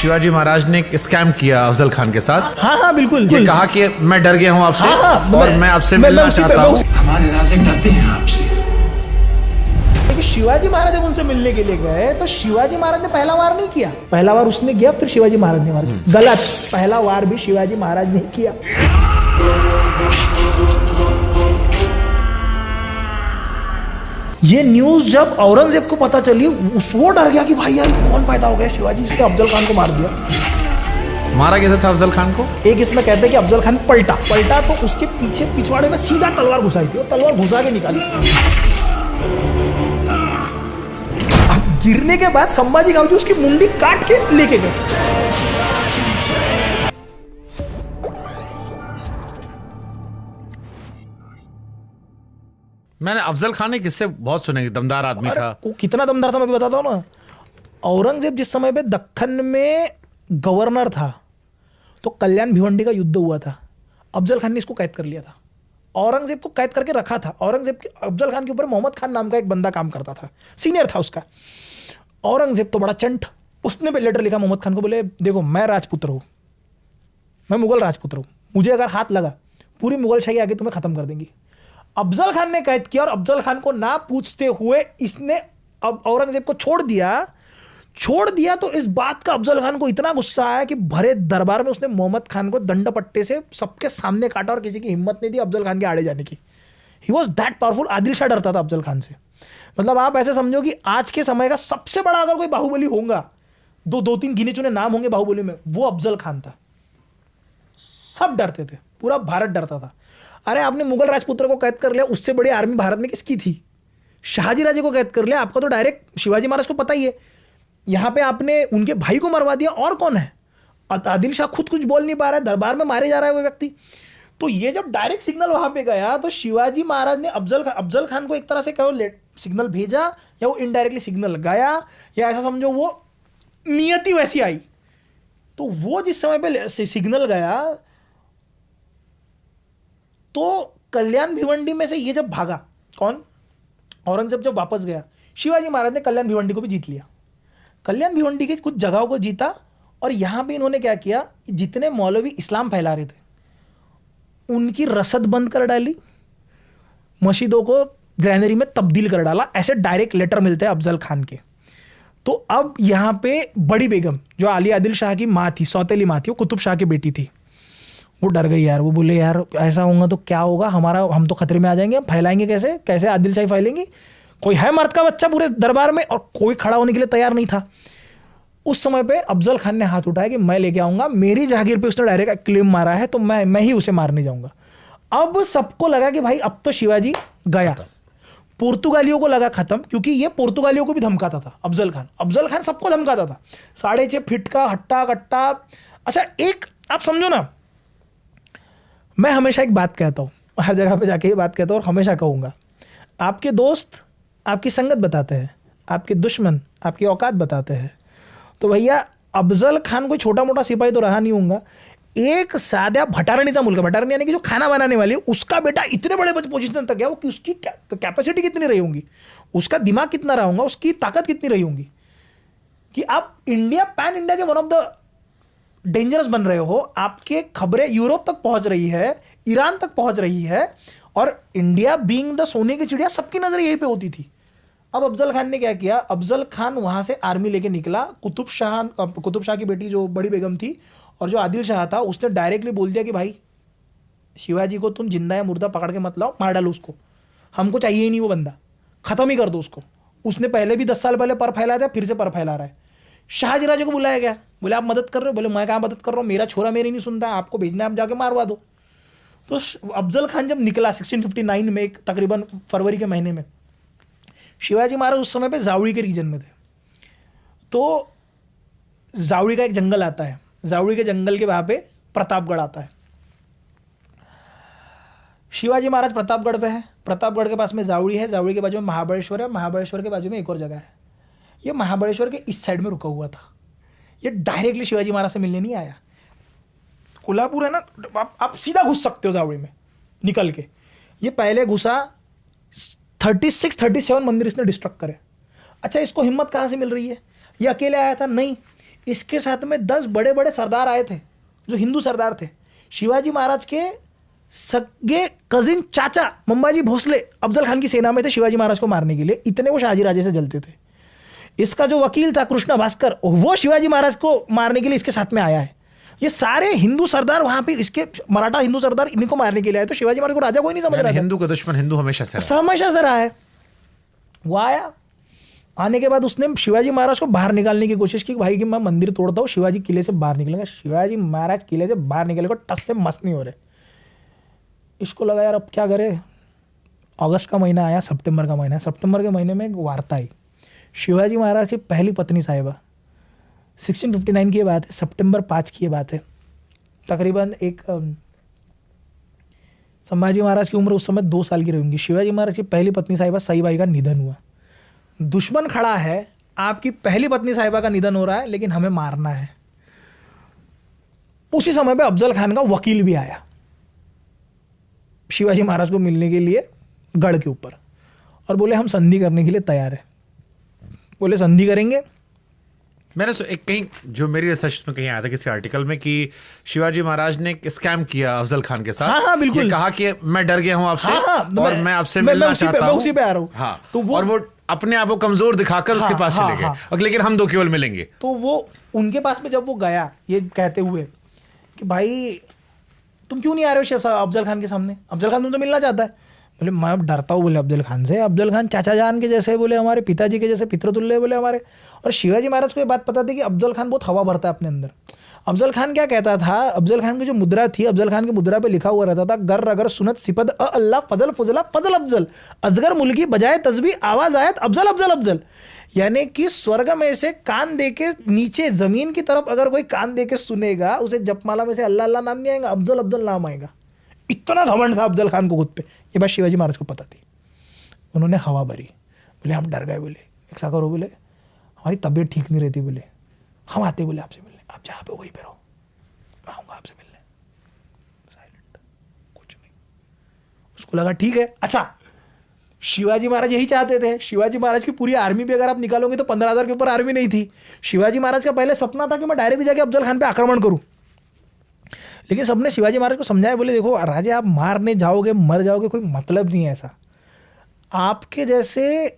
शिवाजी महाराज ने एक स्कैम किया अफजल खान के साथ। हाँ हाँ बिल्कुल। ये कहा कि मैं डर गया हूँ आपसे, और मैं आपसे मिलना चाहता हूँ। हमारे राजे डरते हैं आपसे। शिवाजी महाराज जब उनसे मिलने के लिए गए तो शिवाजी महाराज ने पहला वार नहीं किया। पहला वार उसने किया, फिर शिवाजी महाराज ने वार किया। गलत, पहला वार भी शिवाजी महाराज ने किया। ये न्यूज जब औरंगजेब को पता चली, वो डर गया कि भाई यार कौन पैदा हो गया, शिवाजी इसने अफजल खान को मार दिया। मारा कैसे था अफजल खान को? एक इसमें कहते हैं कि अफजल खान पलटा तो उसके पीछे पिछवाड़े में सीधा तलवार घुसाई थी और तलवार घुसा के निकाली थी। गिरने के बाद संभाजी गांधी उसकी मुंडी काट के लेके गए। मैंने अफजल खान ने किससे बहुत सुने, दमदार आदमी था। वो कितना दमदार था मैं भी बताता हूँ ना। औरंगजेब जिस समय पे दक्कन में गवर्नर था तो कल्याण भिवंडी का युद्ध हुआ था। अफजल खान ने इसको कैद कर लिया था, औरंगजेब को कैद करके रखा था। औरंगजेब के अफजल खान के ऊपर मोहम्मद खान नाम का एक बंदा काम करता था, सीनियर था उसका। औरंगजेब तो बड़ा चंट, उसने भी लेटर लिखा मोहम्मद खान को, बोले देखो मैं राजपुत्र हूँ, मैं मुगल राजपुत्र हूँ, मुझे अगर हाथ लगा पूरी मुगल शाही आगे तुम्हें खत्म कर देंगी। अफजल खान ने कैद किया और अफजल खान को ना पूछते हुए इसने अब औरंगजेब को छोड़ दिया। तो इस बात का अफजल खान को इतना गुस्सा आया कि भरे दरबार में उसने मोहम्मद खान को दंड पट्टे से सबके सामने काटा और किसी की हिम्मत नहीं दी अफजल खान के आड़े जाने की। He was that powerful. Adil Shah डरता था अफजल खान से। मतलब आप ऐसे समझो कि आज के समय का सबसे बड़ा अगर कोई बाहुबली होगा, दो तीन गिने चुने नाम होंगे बाहुबली में, वो अफजल खान था। सब डरते थे, पूरा भारत डरता था। अरे आपने मुगल राजपुत्र को कैद कर लिया, उससे बड़ी आर्मी भारत में किसकी थी? शाहजी राजे को कैद कर लिया, आपका तो डायरेक्ट शिवाजी महाराज को पता ही है। यहां पे आपने उनके भाई को मरवा दिया, और कौन है? आदिल शाह खुद कुछ बोल नहीं पा रहा है, दरबार में मारे जा रहा है वो व्यक्ति। तो ये जब डायरेक्ट सिग्नल वहां पे गया तो शिवाजी महाराज ने अफजल खान को एक तरह से कहो सिग्नल भेजा, या वो इनडायरेक्टली सिग्नल गया, या ऐसा समझो वो नियति वैसी आई। तो वो जिस समय पे सिग्नल गया तो कल्याण भिवंडी में से ये जब भागा, कौन? औरंगजेब जब वापस गया, शिवाजी महाराज ने कल्याण भिवंडी को भी जीत लिया। कल्याण भिवंडी की कुछ जगहों को जीता, और यहां पे इन्होंने क्या किया, जितने मौलवी इस्लाम फैला रहे थे उनकी रसद बंद कर डाली, मस्जिदों को ग्रैनरी में तब्दील कर डाला। ऐसे डायरेक्ट लेटर मिलते हैं अफजल खान के। तो अब यहां पे बड़ी बेगम जो अली आदिल शाह की माँ थी, सौतेली माँ थी, वो कुतुब शाह की बेटी थी, वो डर गई यार। वो बोले यार ऐसा होगा तो क्या होगा, हम तो खतरे में आ जाएंगे, हम फैलाएंगे कैसे आदिल शाही फैलेंगी? कोई है मर्द का बच्चा पूरे दरबार में, और कोई खड़ा होने के लिए तैयार नहीं था। उस समय पे अफजल खान ने हाथ उठाया कि मैं लेके आऊंगा, मेरी जागीर पे उसने डायरेक्ट क्लेम मारा है, तो मैं ही उसे मारने जाऊंगा। अब सबको लगा कि भाई अब तो शिवाजी गया। पुर्तगालियों को लगा खत्म, क्योंकि ये पुर्तगालियों को भी धमकाता था अफजल खान सबको धमकाता था। 6.5 फीट का हट्टा कट्टा। अच्छा एक आप समझो ना, मैं हमेशा एक बात कहता हूँ, हर जगह पे जाके ये बात कहता हूँ और हमेशा कहूँगा, आपके दोस्त आपकी संगत बताते हैं, आपके दुश्मन आपकी औकात बताते हैं। तो भैया अफजल खान कोई छोटा मोटा सिपाही तो रहा नहीं होगा। एक सादा भटारणीचा मुलगा, भटारणी यानी कि जो खाना बनाने वाली, उसका बेटा इतने बड़े पोजीशन तक गया, वो कि उसकी कैपेसिटी कितनी रही होंगी, उसका दिमाग कितना रहा होगा, उसकी ताकत कितनी रही होंगी कि आप पैन इंडिया के वन ऑफ द डेंजरस बन रहे हो। आपके खबरें यूरोप तक पहुंच रही है, ईरान तक पहुंच रही है, और इंडिया बीइंग द सोने की चिड़िया, सबकी नजर यहीं पे होती थी। अब अफजल खान ने क्या किया, अफजल खान वहां से आर्मी लेके निकला। कुतुब शाह की बेटी जो बड़ी बेगम थी और जो आदिल शाह था, उसने डायरेक्टली बोल दिया कि भाई शिवाजी को तुम जिंदा या मुर्दा पकड़ के मत लाओ, मार डालो उसको, हमको चाहिए ही नहीं वो बंदा, खत्म ही कर दो उसको। उसने पहले भी 10 साल पहले पर फैलाया था, फिर से पर फैला रहा है। शाहजी राजे को बुलाया गया, बोले आप मदद कर रहे हो? बोले मैं कहाँ मदद कर रहा हूँ, मेरा छोरा मेरी नहीं सुनता, आपको भेजना है, आप जाके मारवा दो। तो अफजल खान जब निकला 1659 में, तकरीबन फरवरी के महीने में, शिवाजी महाराज उस समय पे जावड़ी के रीजन में थे। तो जावड़ी का एक जंगल आता है, जावड़ी के जंगल के वहां पे प्रतापगढ़ आता है। शिवाजी महाराज प्रतापगढ़ पे है, प्रतापगढ़ के पास में जावड़ी है, जावड़ी के बाजू में महाबलेश्वर है, महाबलेश्वर के बाजू में एक और जगह है। ये महाबलेश्वर के इस साइड में रुका हुआ था। ये डायरेक्टली शिवाजी महाराज से मिलने नहीं आया। कोल्हापुर है ना, आप सीधा घुस सकते हो जावड़ी में निकल के। ये पहले घुसा, 36-37 मंदिर इसने डिस्ट्रक्ट करे। अच्छा, इसको हिम्मत कहाँ से मिल रही है? ये अकेले आया था? नहीं, इसके साथ में 10 बड़े बड़े सरदार आए थे जो हिंदू सरदार थे। शिवाजी महाराज के सगे कजिन चाचा मंबाजी भोसले अफजल खान की सेना में थे शिवाजी महाराज को मारने के लिए, इतने वो शाहजी राजे से जलते थे। इसका जो वकील था कृष्ण भास्कर, वो शिवाजी महाराज को मारने के लिए इसके साथ में आया है। ये सारे हिंदू सरदार वहां पे इसके मराठा हिंदू सरदार इन्हीं को मारने के लिए आए। तो शिवाजी महाराज को राजा कोई नहीं समझ रहा था। हिंदू का दुश्मन हिंदू हमेशा से हमेशा से रहा है। वो आया, आने के बाद उसने शिवाजी महाराज को बाहर निकालने की कोशिश की, भाई कि मैं मंदिर तोड़ता हूँ, शिवाजी किले से बाहर निकलेंगे। शिवाजी महाराज किले से बाहर निकले को टस से मस्त नहीं हो रहे। इसको लगा यार अब क्या करे। अगस्त का महीना आया, सितंबर का महीना, सितंबर के महीने में एक वार्ता आई। शिवाजी महाराज की पहली पत्नी साहिबा, 1659 की बात है, सितंबर 5 की बात है। तकरीबन एक संभाजी महाराज की उम्र उस समय 2 साल की रहेंगी। शिवाजी महाराज की पहली पत्नी साहिबा सईबाई का निधन हुआ। दुश्मन खड़ा है, आपकी पहली पत्नी साहिबा का निधन हो रहा है, लेकिन हमें मारना है। उसी समय पे अफजल खान का वकील भी आया शिवाजी महाराज को मिलने के लिए गढ़ के ऊपर, और बोले हम संधि करने के लिए तैयार है। बोले संधि करेंगे। मैंने एक कहीं जो मेरी रिसर्च में कहीं आया था किसी आर्टिकल में कि शिवाजी महाराज ने स्कैम किया अफजल खान के साथ। हाँ, बिल्कुल। ये कहा कि मैं डर गया हूं आपसे, और मैं आपसे मैं मिलना चाहता हूं। उसी पे आ रहा हूँ। हाँ, तो वो अपने आप को कमजोर दिखाकर उसके पास चले गए, लेकिन हम 2 केवल मिलेंगे। तो वो उनके पास में जब वो गया ये कहते हुए कि भाई तुम क्यों नहीं आ रहे हो अफजल खान के सामने, अफजल खान तुमसे मिलना चाहता है। बोले मैं डरता हूँ बोले अफजल खान से, अफजल खान चाचा जान के जैसे, बोले हमारे पिताजी के जैसे पितृतुल्य बोले हमारे। और शिवाजी महाराज को ये बात पता थी कि अफजल खान बहुत हवा भरता है अपने अंदर। अफजल खान क्या कहता था, अफजल खान की जो मुद्रा थी, अफजल खान की मुद्रा पे लिखा हुआ रहता था गर अगर सुनत सिपद अल्लाह फजल फजला फजल अफजल अजगर मुल्की बजाय तस्बी आवाज आयत अफजल अफजल अफजल। यानी कि स्वर्ग में से कान दे के नीचे जमीन की तरफ अगर कोई कान दे के सुनेगा, उसे जपमाला में से अल्लाह अल्लाह नाम नहीं आएगा, अफजल अफजल नाम आएगा। इतना घमंड था अफजल खान को खुद पे। ये बात शिवाजी महाराज को पता थी। उन्होंने हवा भरी। बोले हम डर गए, बोले ऐसा करो, बोले हमारी तबीयत ठीक नहीं रहती, बोले हम आते बोले आपसे मिलने, आप जहाँ पे वहीं पे रहो, मैं आऊँगा आपसे मिलने। साइलेंट, कुछ नहीं। उसको लगा ठीक है। अच्छा, शिवाजी महाराज यही चाहते थे। शिवाजी महाराज की पूरी आर्मी भी अगर आप निकालोगे तो 15,000 के ऊपर आर्मी नहीं थी। शिवाजी महाराज का पहले सपना था कि मैं डायरेक्ट जाके अफजल खान पे आक्रमण करूं, लेकिन सबने शिवाजी महाराज को समझाया, बोले देखो राजे आप मारने जाओगे मर जाओगे, कोई मतलब नहीं है ऐसा। आपके जैसे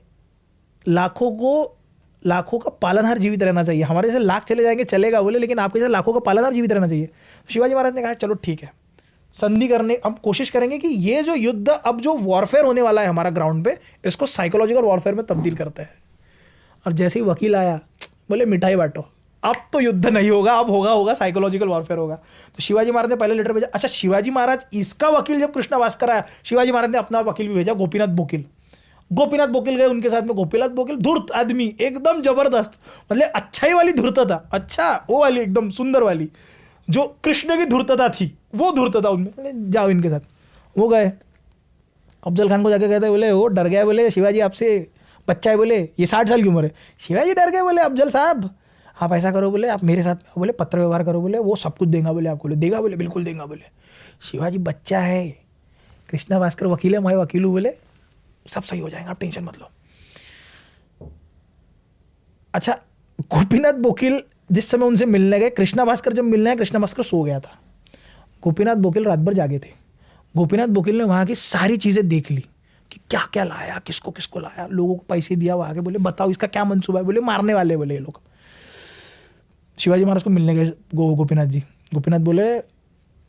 लाखों का पालनहार जीवित रहना चाहिए। हमारे जैसे लाख चले जाएंगे चलेगा बोले, लेकिन आपके जैसे लाखों का पालनहार जीवित रहना चाहिए। तो शिवाजी महाराज ने कहा चलो ठीक है, संधि करने हम कोशिश करेंगे कि ये जो युद्ध अब जो वॉरफेयर होने वाला है हमारा ग्राउंड पे, इसको साइकोलॉजिकल वॉरफेयर में तब्दील करते हैं। और जैसे ही वकील आया, बोले मिठाई बांटो, अब तो युद्ध नहीं होगा, अब होगा साइकोलॉजिकल वॉरफेयर होगा। तो शिवाजी महाराज ने पहले लेटर भेजा। अच्छा, शिवाजी महाराज इसका वकील जब कृष्ण भास्कर आया, शिवाजी महाराज ने अपना वकील भी भेजा, गोपीनाथ बोकिल। गोपीनाथ बोकिल गए उनके साथ में। गोपीनाथ बोकिल धूर्त आदमी, एकदम जबरदस्त, मतलब अच्छाई वाली धूर्तता, अच्छा वो वाली एकदम सुंदर वाली जो कृष्ण की धूर्तता थी, वो धूर्तता उनमें। जाओ इनके साथ। वो गए, अफजल खान को जाके कहते बोले वो डर गया, बोले शिवाजी आपसे बच्चा है, बोले ये 60 साल की उम्र है। शिवाजी डर गए, बोले अफजल साहब आप ऐसा करो, बोले आप मेरे साथ, बोले पत्र व्यवहार करो, बोले वो सब कुछ देगा, बोले आपको देगा, बोले बिल्कुल देगा। बोले शिवाजी बच्चा है, कृष्णा भास्कर वकील है, मैं वकील हूँ, बोले सब सही हो जाएगा, आप टेंशन मत लो। अच्छा, गोपीनाथ बोकिल जिस समय उनसे मिलने गए, कृष्णा भास्कर जब मिलने गए, कृष्णा भास्कर सो गया था। गोपीनाथ बोकिल रात भर जागे थे। गोपीनाथ बोकिल ने वहाँ की सारी चीज़ें देख ली कि क्या क्या लाया, किसको किसको लाया, लोगों को पैसे दिया, वो आगे बोले बताओ इसका क्या मंसूबा है, बोले मारने वाले बोले ये लोग। शिवाजी महाराज को मिलने गए गोपीनाथ जी। गोपीनाथ बोले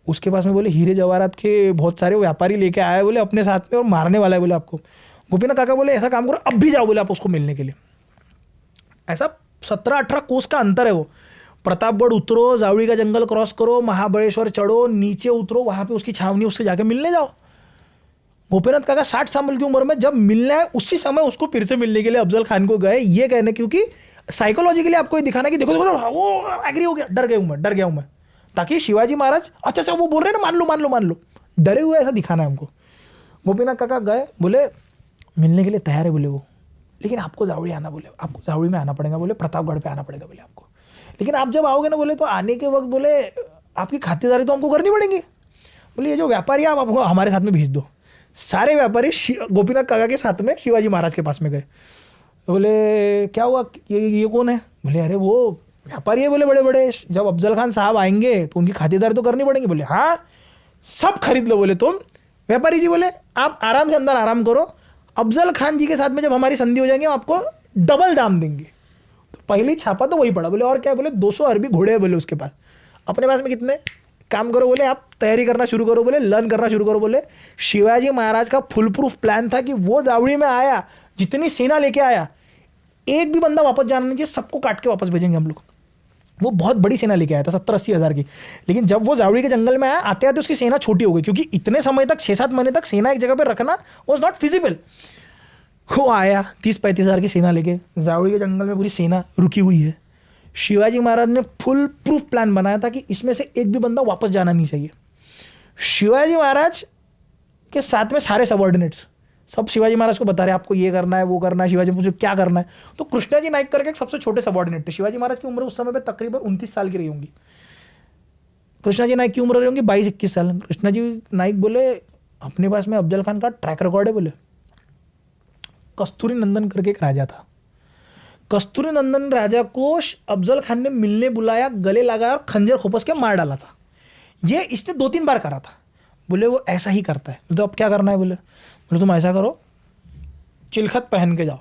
उसके पास में, बोले हीरे जवाहरात के बहुत सारे व्यापारी लेके आए, बोले अपने साथ में, और मारने वाला है बोले आपको। गोपीनाथ काका बोले ऐसा काम करो अब भी जाओ, बोले आप उसको मिलने के लिए। ऐसा 17-18 कोस का अंतर है वो। प्रतापगढ़ उतरो, जावड़ी का जंगल क्रॉस करो, महाबलेश्वर चढ़ो, नीचे उतरो, वहाँ पे उसकी छावनी, उससे जाके मिलने जाओ। गोपीनाथ काका 60 साल की उम्र में जब मिलना है, उसी समय उसको फिर से मिलने के लिए अफजल खान को गए, ये कहने क्योंकि साइकोलॉजिकली आपको ये दिखाना कि देखो देखो वो एग्री हो गया, डर गया हूं मैं, ताकि शिवाजी महाराज अच्छा वो बोल रहे हैं ना, मान लो डरे हुए, ऐसा दिखाना है हमको। गोपीनाथ काका गए, बोले मिलने के लिए तैयार है बोले वो, लेकिन आपको जावड़ी आना, बोले आपको जावड़ी में आना पड़ेगा, बोले प्रतापगढ़ पे आना पड़ेगा बोले आपको, लेकिन आप जब आओगे ना बोले तो आने के वक्त बोले आपकी खातिरदारी तो हमको करनी पड़ेगी। बोले ये जो व्यापारी आप आपको हमारे साथ में भेज दो। सारे व्यापारी गोपीनाथ काका के साथ में शिवाजी महाराज के पास में गए। बोले क्या हुआ, ये कौन है? बोले अरे वो व्यापारी है बोले बड़े बड़े, जब अफजल खान साहब आएंगे तो उनकी खातिरदारी तो करनी पड़ेगी। बोले हाँ सब खरीद लो। बोले तुम? व्यापारी जी बोले आप आराम से अंदर आराम करो, अफजल खान जी के साथ में जब हमारी संधि हो जाएंगे हम आपको डबल दाम देंगे। तो पहले छापा तो वही पड़ा। बोले और क्या? बोले 200 अरबी घोड़े हैं बोले उसके पास, अपने पास में कितने? काम करो बोले आप तैयारी करना शुरू करो, बोले लर्न करना शुरू करो। बोले शिवाजी महाराज का फुल प्रूफ प्लान था कि वो दावड़ी में आया, जितनी सेना लेके आया, एक भी बंदा वापस जाना नहीं चाहिए, सबको काट के वापस भेजेंगे हम लोग। वो बहुत बड़ी सेना लेके आया था 70-80 हज़ार की, लेकिन जब वो जावड़ी के जंगल में आया आते आते उसकी सेना छोटी हो गई, क्योंकि इतने समय तक 6-7 महीने तक सेना एक जगह पर रखना वॉज नॉट फिजिबल। वो आया 30-35 हज़ार की सेना लेके, जावड़ी के जंगल में पूरी सेना रुकी हुई है। शिवाजी महाराज ने फुल प्रूफ प्लान बनाया था कि इसमें से एक भी बंदा वापस जाना नहीं चाहिए। शिवाजी महाराज के साथ में सारे सबऑर्डिनेट्स सब शिवाजी महाराज को बता रहे आपको ये करना है वो करना है। शिवाजी मुझे क्या करना है? तो कृष्णाजी नाइक करके एक सबसे छोटे सबऑर्डिनेट थे। शिवाजी महाराज की उम्र उस समय पे तकरीबन 29 साल की रही होंगी। कृष्णाजी नाइक की उम्र रही होंगी 22-21 साल। कृष्णाजी नाइक बोले अपने पास में अफजल खान का ट्रैक रिकॉर्ड है। बोले कस्तूरी नंदन करके एक राजा था, कस्तूरी नंदन राजा को अफजल खान ने मिलने बुलाया, गले लगाया और खंजर खोपस के मार डाला था। ये इसने 2-3 बार करा था। बोले वो ऐसा ही करता है। तो अब क्या करना है? बोले तुम ऐसा करो चिलखत पहन के जाओ।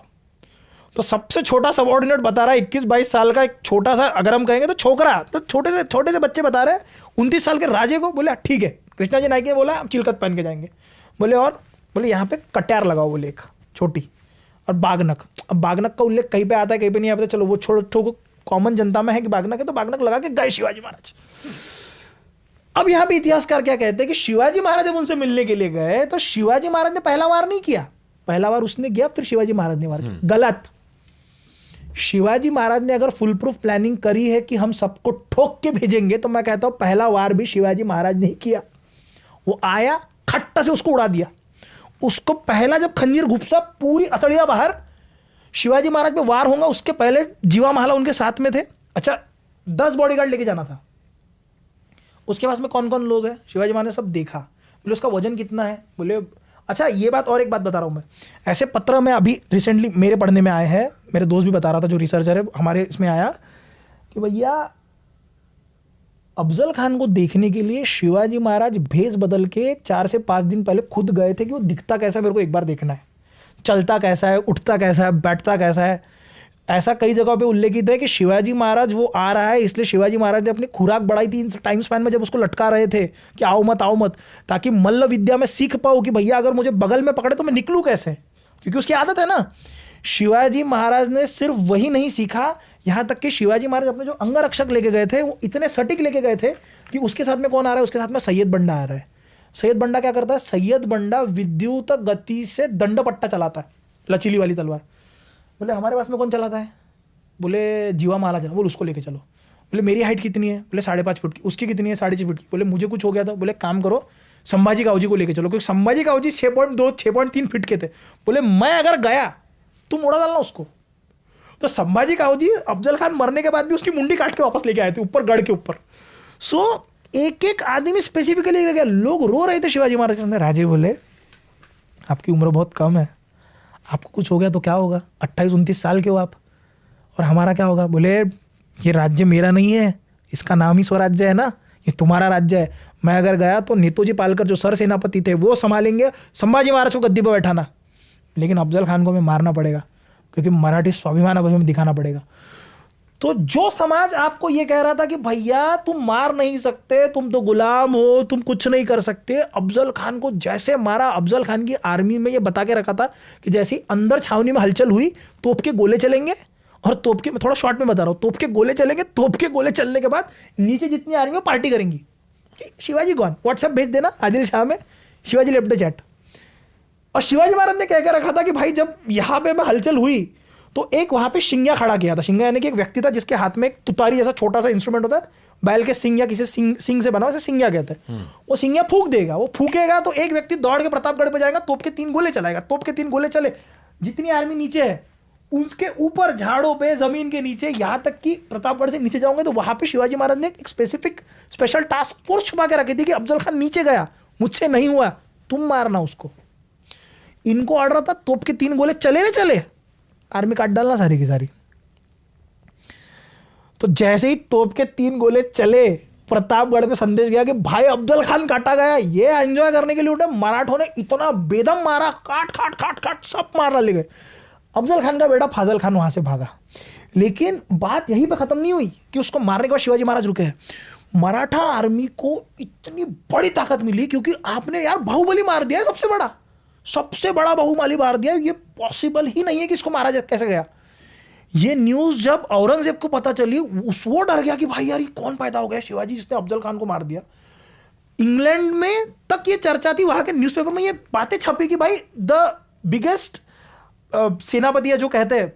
तो सबसे छोटा सबऑर्डिनेट बता रहा है 21-22 साल का एक छोटा सा, अगर हम कहेंगे तो छोकरा, तो छोटे से बच्चे बता रहे हैं 29 साल के राजे को। बोले ठीक है। कृष्णाजी नाइक ने बोला हम चिलखत पहन के जाएंगे। बोले और? बोले यहाँ पे कट्यार लगाओ बोले एक छोटी, और बागनक। अब बागनक का उल्लेख कहीं पे आता है कहीं पे नहीं आता, चलो वो छोड़ो, कॉमन जनता में है कि बागनक है, तो बागनक लगा के गए शिवाजी महाराज। अब यहाँ पे इतिहासकार क्या कहते हैं कि शिवाजी महाराज जब उनसे मिलने के लिए गए तो शिवाजी महाराज ने पहला वार नहीं किया, पहला वार उसने किया फिर शिवाजी महाराज ने वार किया। गलत। शिवाजी महाराज ने अगर फुल प्रूफ प्लानिंग करी है कि हम सबको ठोक के भेजेंगे, तो मैं कहता हूं पहला वार भी शिवाजी महाराज ने ही किया। वो आया खट्टा से उसको उड़ा दिया। उसको पहला जब खंजीर घुपसा पूरी असड़िया बाहर, शिवाजी महाराज पे वार होगा उसके पहले जीवा माला उनके साथ में थे। अच्छा 10 बॉडीगार्ड लेके जाना था। उसके पास में कौन कौन लोग हैं? शिवाजी महाराज ने सब देखा। बोले उसका वजन कितना है? बोले अच्छा ये बात, और एक बात बता रहा हूँ मैं, ऐसे पत्र में अभी रिसेंटली मेरे पढ़ने में आए हैं, मेरे दोस्त भी बता रहा था जो रिसर्चर है हमारे, इसमें आया कि भैया अफजल खान को देखने के लिए शिवाजी महाराज भेष बदल के 4 से 5 दिन पहले खुद गए थे कि वो दिखता कैसा है, मेरे को एक बार देखना है, चलता कैसा है, उठता कैसा है, बैठता कैसा है। ऐसा कई जगह पे उल्लेखित है कि शिवाजी महाराज वो आ रहा है, इसलिए शिवाजी महाराज ने अपनी खुराक बढ़ाई थी टाइम स्पैन में, जब उसको लटका रहे थे कि आओ मत, ताकि मल्ल विद्या में सीख पाओ कि भैया अगर मुझे बगल में पकड़े तो मैं निकलूँ कैसे, क्योंकि उसकी आदत है ना। शिवाजी महाराज ने सिर्फ वही नहीं सीखा, यहाँ तक कि शिवाजी महाराज अपने जो अंगरक्षक लेके गए थे वो इतने सटीक लेके गए थे कि उसके साथ में कौन आ रहा है? उसके साथ में सैयद बंडा आ रहा है। सैयद बंडा क्या करता है? सैयद बंडा विद्युत गति से दंड पट्टा चलाता है, लचीली वाली तलवार। बोले हमारे पास में कौन चलाता है? बोले जीवा माला चला। बोले उसको लेके चलो। बोले मेरी हाइट कितनी है? बोले 5.5 फुट की। उसकी कितनी है? 6.5 फुट की। बोले मुझे कुछ हो गया था? बोले काम करो संभाजी काऊजी को लेके चलो, क्योंकि संभाजी काऊजी 6.2-6.3 फीट के थे। बोले मैं अगर गया तुम उड़ा डालना उसको। तो संभाजी काऊजी अफजल खान मरने के बाद भी उसकी मुंडी काट के वापस लेके आए थे ऊपर गढ़ के ऊपर। सो एक एक आदमी स्पेसिफिकली लगे, लोग रो रहे थे शिवाजी महाराज के। राजे बोले आपकी उम्र बहुत कम है, आपको कुछ हो गया तो क्या होगा? 28-29 साल के हो आप, और हमारा क्या होगा? बोले ये राज्य मेरा नहीं है, इसका नाम ही स्वराज्य है ना, ये तुम्हारा राज्य है। मैं अगर गया तो नेतोजी पालकर जो सर सेनापति थे वो संभालेंगे, संभाजी महाराज को गद्दी पर बैठाना, लेकिन अफजल खान को हमें मारना पड़ेगा, क्योंकि मराठी स्वाभिमान अब हमें दिखाना पड़ेगा। तो जो समाज आपको ये कह रहा था कि भैया तुम मार नहीं सकते, तुम तो गुलाम हो, तुम कुछ नहीं कर सकते, अफजल खान को जैसे मारा। अफजल खान की आर्मी में ये बता के रखा था कि जैसे अंदर छावनी में हलचल हुई तोप के गोले चलेंगे, और तोप के, मैं थोड़ा शॉर्ट में बता रहा हूँ, तोप के गोले चलेंगे, तोप के गोले चलने के बाद नीचे जितनी आर्मी है पार्टी करेंगी। शिवाजी कौन? व्हाट्सएप भेज देना आदिल शाह में, शिवाजी लेफ्ट द चैट। और शिवाजी महाराज ने कह के रखा था कि भाई जब यहाँ पे हलचल हुई तो एक वहां पे शिंग्या खड़ा किया था। शिंग्या यानी कि एक व्यक्ति था जिसके हाथ में एक तुतारी जैसा छोटा सा इंस्ट्रूमेंट होता है, बैल के सिंग या किसी सिंग से बना हुआ, सिंग्या कहते हैं। वो सिंग्या फूंक देगा, वो फूकेगा तो एक व्यक्ति दौड़ के प्रतापगढ़ पे जाएगा, तोप के 3 गोले चलाएगा। तोप के 3 गोले चले, जितनी आर्मी नीचे है उसके ऊपर झाड़ों पे जमीन के नीचे, यहां तक कि प्रतापगढ़ से नीचे जाओगे तो वहां पे शिवाजी महाराज ने एक स्पेशल टास्क फोर्स छुपा के रखी थी कि अफजल खान नीचे गया, मुझसे नहीं हुआ, तुम मारना उसको। इनको ऑर्डर था तोप के 3 गोले चले ना चले, आर्मी काट डालना सारी की सारी। तो जैसे ही तोप के 3 गोले चले, प्रतापगढ़ में संदेश गया कि भाई अफजल खान काटा गया। ये एंजॉय करने के लिए उठे, मराठों ने इतना बेदम मारा, काट काट काट काट सब मार डाले गए। अफजल खान का बेटा फाजल खान वहां से भागा। लेकिन बात यहीं पे खत्म नहीं हुई कि उसको मारने के बाद शिवाजी महाराज रुके हैं। मराठा आर्मी को इतनी बड़ी ताकत मिली क्योंकि आपने यार बाहुबली मार दिया है, सबसे बड़ा बाहुबली मार दिया। ये पॉसिबल ही नहीं है कि इसको मारा कैसे गया। ये न्यूज जब औरंगजेब को पता चली, वो डर गया कि भाई यार ये कौन पैदा हो गया शिवाजी जिसने अफजल खान को मार दिया। इंग्लैंड में तक ये चर्चा थी, वहां के न्यूज़पेपर में ये बातें छपी कि भाई द बिगेस्ट सेनापति है जो कहते हैं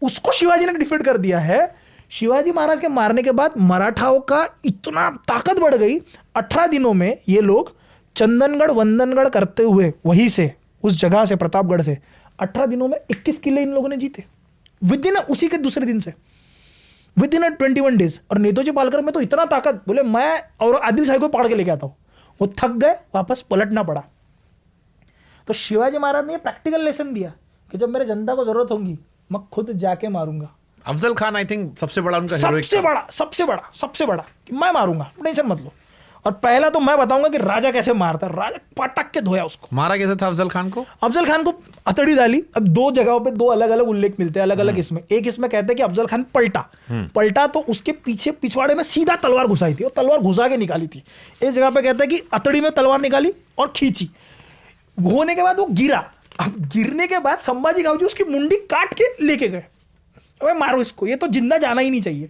उसको शिवाजी ने डिफीट कर दिया है। शिवाजी महाराज के मारने के बाद मराठाओं का इतना ताकत बढ़ गई, 18 दिनों में ये लोग चंदनगढ़ वंदनगढ़ करते हुए वहीं से, उस जगह से, प्रतापगढ़ से 18 दिनों में 21 किले इन लोगों ने जीते विद इन, उसी के दूसरे दिन से, विद इन 21 डेज। और नेताजी पालकर में तो इतना ताकत, बोले मैं और आदिल शाही को पकड़ के लेके आता हूं। वो थक गए, वापस पलटना पड़ा। तो शिवाजी महाराज ने प्रैक्टिकल लेसन दिया कि जब मेरे जनता को जरूरत होगी मैं खुद जाके मारूंगा। अफजल खान आई थिंक सबसे बड़ा उनका सबसे बड़ा कि मैं मारूंगा, टेंशन मत लो। और पहला तो मैं बताऊंगा कि राजा कैसे मारता। राजा पटक के धोया उसको। मारा कैसे था अफजल खान को? अफजल खान को अतड़ी डाली। अब 2 जगहों पे 2 अलग अलग उल्लेख मिलते हैं, अलग अलग इसमें। एक इसमें कहते हैं कि अफजल खान पलटा तो उसके पीछे पिछवाड़े में सीधा तलवार घुसाई थी और तलवार घुसा के निकाली थी। एक जगह पे कहते हैं कि अतड़ी में तलवार निकाली और खींची, होने के बाद वो गिरा। अब गिरने के बाद संभाजी गांव जी उसकी मुंडी काट के लेके गए, मारो इसको, ये तो जिंदा जाना ही नहीं चाहिए।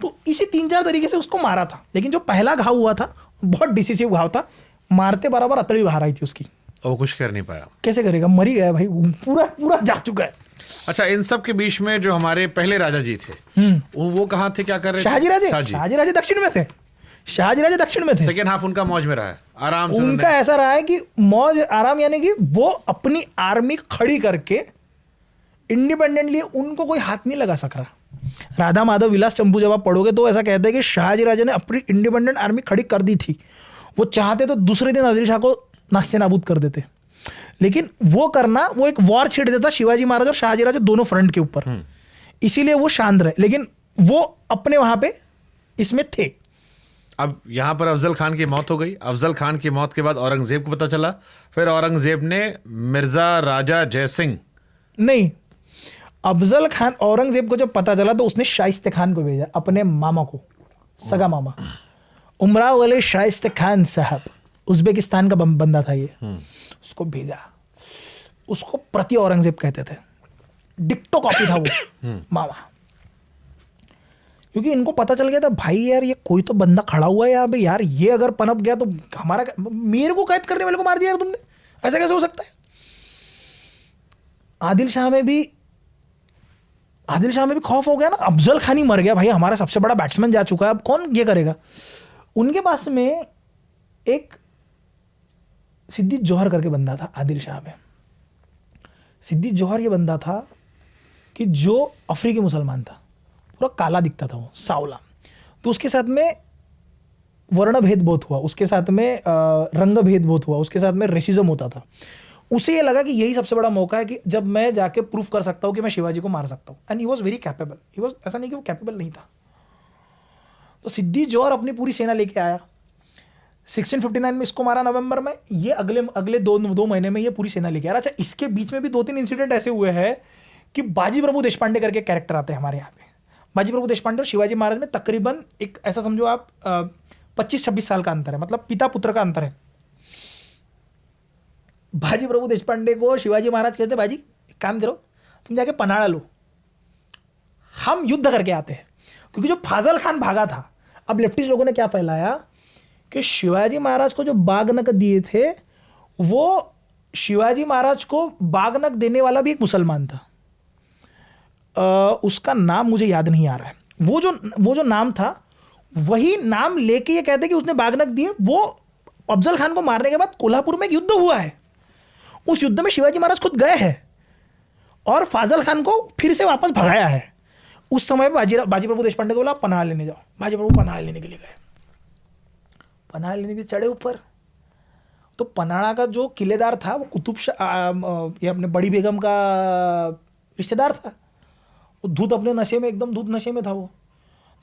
तो इसी 3-4 तरीके से उसको मारा था। लेकिन जो पहला घाव हुआ था बहुत डिसिसिव घाव था, मारते बराबर अतड़ी बाहर आई थी उसकी। वो कुछ कर नहीं पाया। कैसे करेगा, मर ही गया भाई, पूरा जा चुका है। अच्छा, इन सब के बीच में जो हमारे पहले राजा जी थे वो कहाँ थे, क्या कर रहे थे? शाहजी राजे दक्षिण में थे। शाहजी राजे दक्षिण में थे। सेकेंड हाफ उनका मौज में रहा है, आराम से उनका ऐसा रहा है कि मौज आराम, यानी कि वो अपनी आर्मी खड़ी करके इंडिपेंडेंटली, उनको कोई हाथ नहीं लगा सक रहा। राधा माधव विलास चंपू जब आप पढ़ोगे तो ऐसा कहते हैं कि शाहजी राजे ने अपनी इंडिपेंडेंट आर्मी खड़ी कर दी थी। वो चाहते तो दूसरे दिन आदिल शाह को नास्ते नाबूद कर देते, लेकिन वो करना, वो एक वॉर छेड़ देता शिवाजी महाराज और शाहजी राजे दोनों फ्रंट के ऊपर। इसीलिए वो शांत रहे, लेकिन वो अपने वहां पे इसमें थे। अब यहाँ पर अफजल खान की मौत हो गई। अफजल खान की मौत के बाद औरंगजेब को पता चला। फिर औरंगजेब ने मिर्जा राजा जयसिंह, नहीं, अफजल खान, औरंगजेब को जब पता चला तो उसने शाइस्ते खान को भेजा, अपने मामा को, सगा मामा उमराव अली शाइस्ते खान साहब, उज्बेकिस्तान का बंदा था ये, उसको भेजा। उसको प्रति औरंगजेब कहते थे, डिक्टो कॉपी था वो मामा। क्योंकि इनको पता चल गया था भाई यार ये कोई तो बंदा खड़ा हुआ है यहाँ पे, यार ये अगर पनप गया तो हमारा, मेरे को कैद करने वाले को मार दिया यार तुमने, ऐसा कैसे हो सकता है। आदिल शाह में भी खौफ हो गया ना, अफजल खान ही मर गया भाई, हमारा सबसे बड़ा बैट्समैन जा चुका है, अब कौन ये करेगा। उनके पास में एक सिद्दीक जौहर करके बंदा था आदिल शाह में। सिद्दीक जौहर ये बंदा था कि जो अफ्रीकी मुसलमान था, पूरा काला दिखता था वो, सावला। तो उसके साथ में वर्ण भेद बहुत हुआ, उसके साथ में रंग भेद बहुत हुआ, उसके साथ में रेसिज्म होता था। उसे ये लगा कि यही सबसे बड़ा मौका है कि जब मैं जाके प्रूफ कर सकता हूँ कि मैं शिवाजी को मार सकता हूँ। And he was very capable, he was, ऐसा नहीं कि वो कैपेबल नहीं था। तो सिद्दीक जौहर अपनी पूरी सेना लेके आया। 1659 में इसको मारा नवंबर में, ये अगले दो महीने में ये पूरी सेना लेके आया। अच्छा, इसके बीच में भी 2-3 इंसिडेंट ऐसे हुए हैं कि बाजी प्रभु देशपांडे करके कैरेक्टर आते हैं हमारे यहाँ पे। बाजी प्रभु देशपांडे और शिवाजी महाराज में तकरीबन एक ऐसा समझो आप 25-26 साल का अंतर है, मतलब पिता पुत्र का अंतर है। बाजी प्रभु देशपांडे को शिवाजी महाराज कहते, बाजी एक काम करो, तुम जाके पनाड़ा लो, हम युद्ध करके आते हैं। क्योंकि जो फाजल खान भागा था, अब लेफ्टिस्ट लोगों ने क्या फैलाया कि शिवाजी महाराज को जो बागनक दिए थे, वो शिवाजी महाराज को बागनक देने वाला भी एक मुसलमान था। उसका नाम मुझे याद नहीं आ रहा है। वो जो नाम था, वही नाम लेके ये कहते कि उसने बागनक दिए। वो अफजल खान को मारने के बाद कोल्हापुर में एक युद्ध हुआ है, उस युद्ध में शिवाजी महाराज खुद गए हैं और फाजल खान को फिर से वापस भगाया है। उस समय बाजी प्रभु देशपांडे को बोला पनाह लेने जाओ। बाजी प्रभु पनाह लेने के लिए गए, पनाह लेने के लिए चढ़े ऊपर। तो पनाड़ा का जो किलेदार था वो कुतुब शाह, ये अपने बड़ी बेगम का रिश्तेदार था। वो धूत अपने नशे में, एकदम धूत नशे में था वो।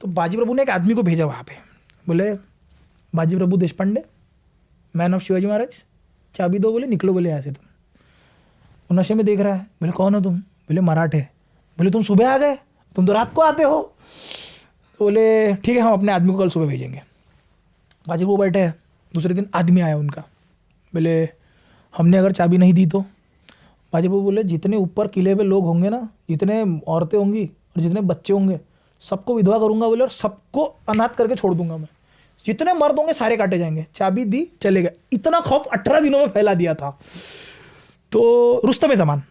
तो बाजी प्रभु ने एक आदमी को भेजा वहाँ पे, बोले बाजी प्रभु देशपांडे, मैन ऑफ शिवाजी महाराज, चाबी दो, बोले निकलो, बोले यहाँ से तुम। वो नशे में देख रहा है, बोले कौन हो तुम? बोले मराठे। बोले तुम सुबह आ गए, तुम तो रात को आते हो। तो बोले ठीक है, हम अपने आदमी को कल सुबह भेजेंगे। बाजी प्रभु बैठे हैं, दूसरे दिन आदमी आया उनका, बोले हमने अगर चाबी नहीं दी तो? बाजी प्रभु बोले जितने ऊपर किले पे लोग होंगे ना, जितने औरतें होंगी और जितने बच्चे होंगे, सबको विधवा करूंगा, बोले, और सबको अनाथ करके छोड़ दूंगा मैं। जितने मर्द होंगे सारे काटे जाएंगे। चाबी दी, चले गए। इतना खौफ 18 दिनों में फैला दिया था। तो रुस्तम जमान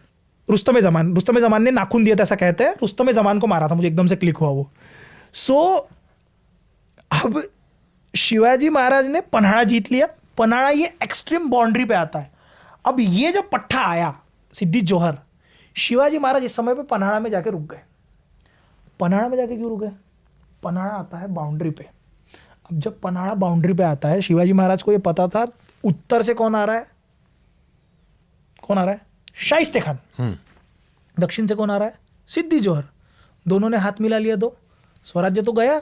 ने नाखून दिया था, ऐसा कहते हैं। रुस्तम जमान को मारा था, मुझे एकदम से क्लिक हुआ वो। सो अब शिवाजी महाराज ने पन्हाड़ा जीत लिया। पन्हाड़ा ये एक्सट्रीम बाउंड्री पे आता है। अब ये जब पट्टा आया सिद्दी जोहर, शिवाजी महाराज इस समय पे पन्हाड़ा में जाके रुक गए। पन्हाड़ा में जाके क्यों रुक गए? पन्हाड़ा आता है बाउंड्री पे। अब जब पन्हाड़ा बाउंड्री पे आता है, शिवाजी महाराज को ये पता था उत्तर से कौन आ रहा है, शाइस्ते खान। दक्षिण से कौन आ रहा है, सिद्दी जोहर। दोनों ने हाथ मिला लिया तो स्वराज्य तो गया।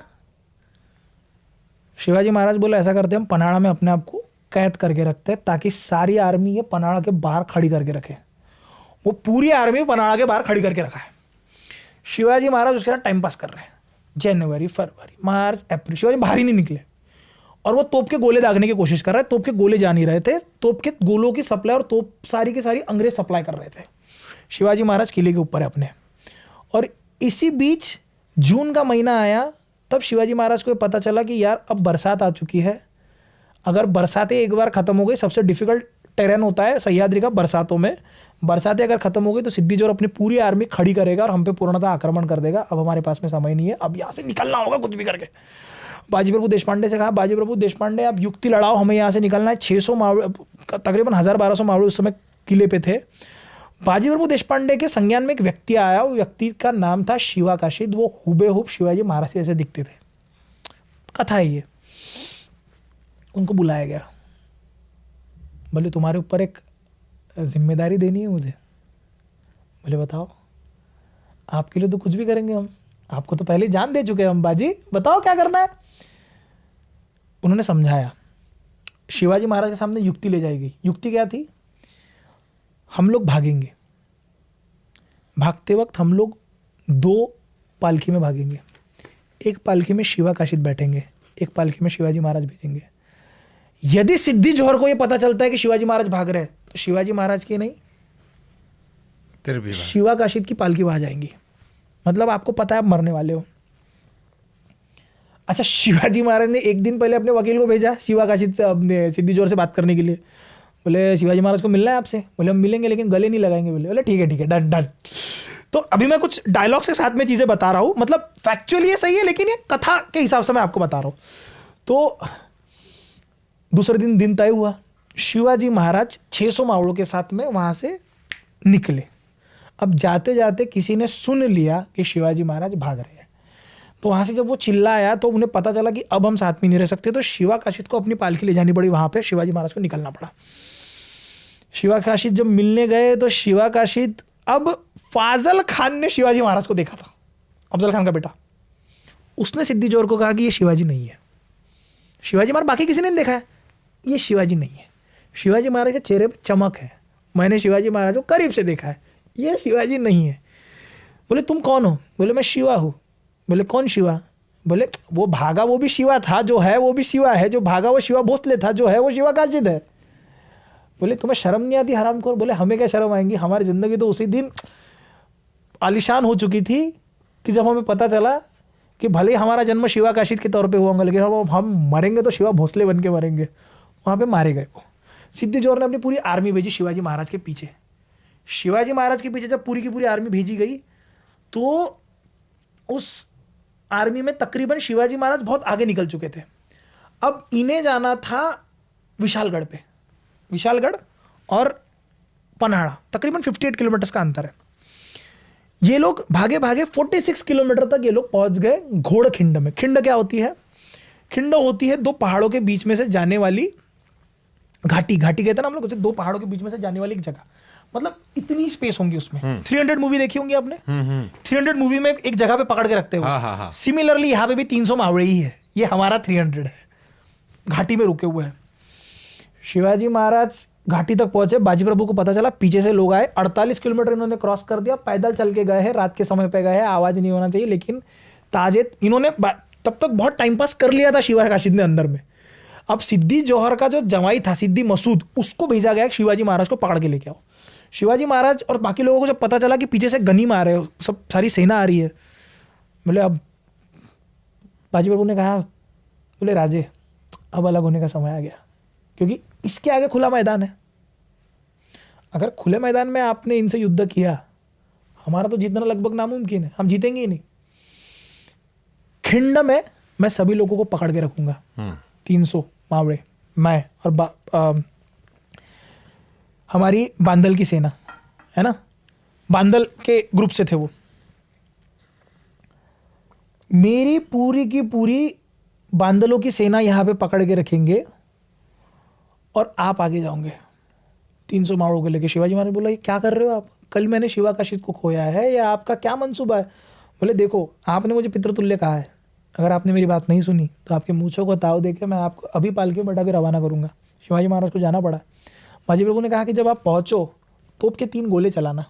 शिवाजी महाराज बोले ऐसा करते हम पन्हाड़ा में अपने आप को कैद करके रखते हैं, ताकि सारी आर्मी ये पन्हाड़ा के बाहर खड़ी करके रखे। वो पूरी आर्मी पन्हाड़ा के बाहर खड़ी करके रखा है। शिवाजी महाराज उसके साथ टाइम पास कर रहे हैं। जनवरी, फरवरी, मार्च, अप्रैल, शिवाजी बाहर ही नहीं निकले। और वो तोप के गोले दागने की कोशिश कर रहे हैं। तोप के गोले जा नहीं रहे थे। तोप के गोलों की सप्लाई और तोप सारी की सारी अंग्रेज सप्लाई कर रहे थे। शिवाजी महाराज किले के ऊपर है अपने। और इसी बीच जून का महीना आया, तब शिवाजी महाराज को पता चला कि यार अब बरसात आ चुकी है। अगर बरसातें एक बार ख़त्म हो गई, सबसे डिफिकल्ट टेरेन होता है सह्याद्री का बरसातों में, बरसातें अगर ख़त्म हो गई तो सिद्दी जोहर अपनी पूरी आर्मी खड़ी करेगा और हम पे पूर्णतः आक्रमण कर देगा। अब हमारे पास में समय नहीं है, अब यहाँ से निकलना होगा कुछ भी करके। बाजी प्रभु देशपांडे से कहा, बाजी प्रभु देशपांडे आप युक्ति लड़ाओ, हमें यहाँ से निकलना है। 600 मावड़े, तकरीबन 1000-1200 मावड़े उस समय किले पे थे। बाजी प्रभु देशपांडे के संज्ञान में एक व्यक्ति आया। वो व्यक्ति का नाम था शिवा काशिद। वो हुबेहूब शिवाजी महाराज जैसे दिखते थे। कथा है ये। उनको बुलाया गया, बोले तुम्हारे ऊपर एक जिम्मेदारी देनी है मुझे। बोले बताओ। आपके लिए तो कुछ भी करेंगे हम, आपको तो पहले जान दे चुके हैं हम, बाजी बताओ क्या करना है। उन्होंने समझाया। शिवाजी महाराज के सामने युक्ति ले जाई गई। युक्ति क्या थी? हम लोग भागेंगे, भागते वक्त हम लोग 2 पालकी में भागेंगे। एक पालकी में शिवा काशिद बैठेंगे, एक पालकी में शिवाजी महाराज भेजेंगे। यदि सिद्दी जोहर को यह पता चलता है कि शिवाजी महाराज भाग रहे हैं, तो शिवाजी महाराज की नहीं, शिवा काशिद की पालकी वहां जाएंगी। मतलब आपको पता है आप मरने वाले हो। अच्छा, शिवाजी महाराज ने एक दिन पहले अपने वकील को भेजा शिवा काशिद से, अपने सिद्दी जोहर से बात करने के लिए। बोले शिवाजी महाराज को मिलना है आपसे। बोले हम मिलेंगे लेकिन गले नहीं लगाएंगे। बोले ठीक है डन डन। तो अभी मैं कुछ डायलॉग्स के साथ में चीजें बता रहा हूं, मतलब फैक्चुअली ये सही है लेकिन ये कथा के हिसाब से मैं आपको बता रहा हूं। तो दूसरे दिन तय हुआ। शिवाजी महाराज 600 मावड़ों के साथ में वहां से निकले। अब जाते जाते किसी ने सुन लिया कि शिवाजी महाराज भाग रहे हैं। तो वहां से जब वो चिल्लाया तो उन्हें पता चला कि अब हम साथ में नहीं रह सकते। तो शिवा काशिद को अपनी पालकी ले जानी पड़ी। वहां पे शिवाजी महाराज को निकलना पड़ा। शिवा काशिद जब मिलने गए तो शिवा काशिद, अब फाजल खान ने शिवाजी महाराज को देखा था, अफजल खान का बेटा। उसने सिद्दी जोहर को कहा कि ये शिवाजी नहीं है। शिवाजी महाराज, बाकी किसी ने नहीं देखा है, ये शिवाजी नहीं है। शिवाजी महाराज के चेहरे पे चमक है। मैंने शिवाजी महाराज को करीब से देखा है, ये शिवाजी नहीं है। बोले तुम कौन हो? बोले मैं शिवा हूँ। बोले कौन शिवा? बोले वो भागा वो भी शिवा था, जो है वो भी शिवा है। जो भागा वो शिवा भोसले था, जो है वो शिवा काशिद है। बोले तुम्हें शर्म नहीं आती हरामखोर? बोले हमें क्या शर्म आएंगी, हमारी ज़िंदगी तो उसी दिन आलिशान हो चुकी थी कि जब हमें पता चला कि भले ही हमारा जन्म शिवा काशिद के तौर पे हुआ होगा, लेकिन हम मरेंगे तो शिवा भोसले बन के मरेंगे। वहाँ पे मारे गए वो। सिद्दी जोहर ने अपनी पूरी आर्मी भेजी शिवाजी महाराज के पीछे। शिवाजी महाराज के पीछे जब पूरी की पूरी आर्मी भेजी गई तो उस आर्मी में तकरीबन शिवाजी महाराज बहुत आगे निकल चुके थे। अब इन्हें जाना था विशालगढ़ पे। विशालगढ़ और पन्हाड़ा तकरीबन 58 किलोमीटर का अंतर है। ये लोग भागे भागे 46 किलोमीटर तक ये लोग पहुंच गए घोड़खिंड में। खिंड क्या होती है? खिंड होती है 2 पहाड़ों के बीच में से जाने वाली घाटी। घाटी कहते हैं ना हम लोग, 2 पहाड़ों के बीच में से जाने वाली एक जगह। मतलब इतनी स्पेस होंगी उसमें। 300 मूवी देखी होंगी आपने। 300 मूवी में एक जगह पे पकड़ के रखते हो। हाँ। सिमिलरली यहाँ पे भी 300 मावड़े ही है, ये हमारा 300 है, घाटी में रुके हुए हैं। शिवाजी महाराज घाटी तक पहुंचे, बाजी प्रभु को पता चला, पीछे से लोग आए, 48 किलोमीटर इन्होंने क्रॉस कर दिया, पैदल चल के गए हैं, रात के समय पे गए हैं, आवाज नहीं होना चाहिए, लेकिन ताजे इन्होंने तब तक बहुत टाइम पास कर लिया था शिवा काशिद ने अंदर में। अब सिद्दी जौहर का जो जमाई था सिद्दी मसूद, उसको भेजा गया शिवाजी महाराज को पकड़ के लेके आओ। शिवाजी महाराज और बाकी लोगों को जब पता चला कि पीछे से गनीम आ रहे हो, सब सारी सेना आ रही है, बोले अब बाजी प्रभु ने कहा, बोले राजे अब अलग होने का समय आ गया, क्योंकि इसके आगे खुला मैदान है। अगर खुले मैदान में आपने इनसे युद्ध किया, हमारा तो जीतना लगभग नामुमकिन है, हम जीतेंगे ही नहीं। खिंड में मैं सभी लोगों को पकड़ के रखूंगा, 300 मावड़े, मैं और हमारी बांदल की सेना है ना, बांदल के ग्रुप से थे वो, मेरी पूरी की पूरी बांदलों की सेना यहां पे पकड़ के रखेंगे और आप आगे जाओगे 300 मावड़ों को लेके। शिवाजी महाराज बोला, ये क्या कर रहे हो आप, कल मैंने शिवा काशिद को खोया है, या आपका क्या मंसूबा है? बोले देखो, आपने मुझे पितृतुल्य कहा है, अगर आपने मेरी बात नहीं सुनी तो आपके मूँछों को ताव देके मैं आपको अभी पालकी में बैठा के रवाना करूंगा। शिवाजी महाराज को जाना पड़ा। बाजी प्रभु ने कहा कि जब आप पहुंचो तोप के 3 गोले चलाना।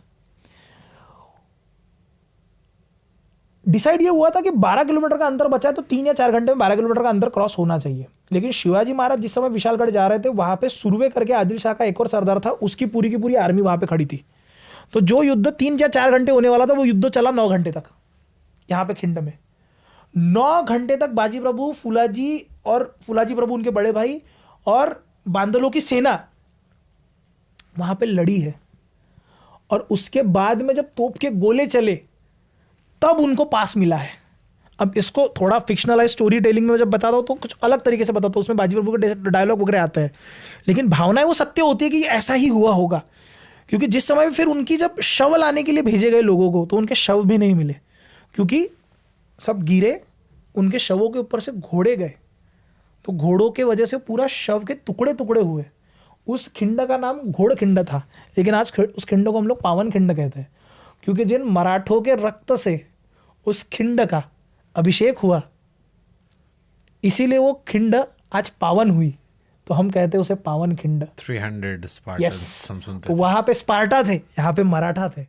डिसाइड ये हुआ था कि 12 किलोमीटर का अंतर बचा है, तो 3 या 4 घंटे में 12 किलोमीटर का अंतर क्रॉस होना चाहिए। लेकिन शिवाजी महाराज जिस समय विशालगढ़ जा रहे थे, वहां पे सुरवे करके आदिल शाह का एक और सरदार था, उसकी पूरी की पूरी आर्मी वहां पे खड़ी थी। तो जो युद्ध 3 या 4 घंटे होने वाला था, वो युद्ध चला 9 घंटे तक यहाँ पे खिंड में। 9 घंटे तक बाजी प्रभु, फुलाजी और फुलाजी प्रभु उनके बड़े भाई और बांदलों की सेना वहां पे लड़ी है। और उसके बाद में जब तोप के गोले चले, तब उनको पास मिला है। अब इसको थोड़ा फिक्शनलाइज स्टोरी टेलिंग में जब बताता हूं तो कुछ अलग तरीके से बताता हूं, उसमें बाजी प्रभु के डायलॉग वगैरह आता है, लेकिन भावनाएं वो सत्य होती है कि ऐसा ही हुआ होगा। क्योंकि जिस समय फिर उनकी जब शव लाने के लिए भेजे गए लोगों को, तो उनके शव भी नहीं मिले, क्योंकि सब गिरे, उनके शवों के ऊपर से घोड़े गए, तो घोड़ों के वजह से पूरा शव के टुकड़े टुकड़े हुए। उस खिंड का नाम घोड़ खिंड था, लेकिन आज उस खिंड को हम लोग पावन खिंड कहते हैं, क्योंकि जिन मराठों के रक्त से उस खिंड का अभिषेक हुआ, इसीलिए वो खिंड आज पावन हुई, तो हम कहते हैं उसे पावन खिंड। 300 स्पार्टन्स हम सुनते तो वहां पे स्पार्टा थे, यहाँ पे मराठा थे।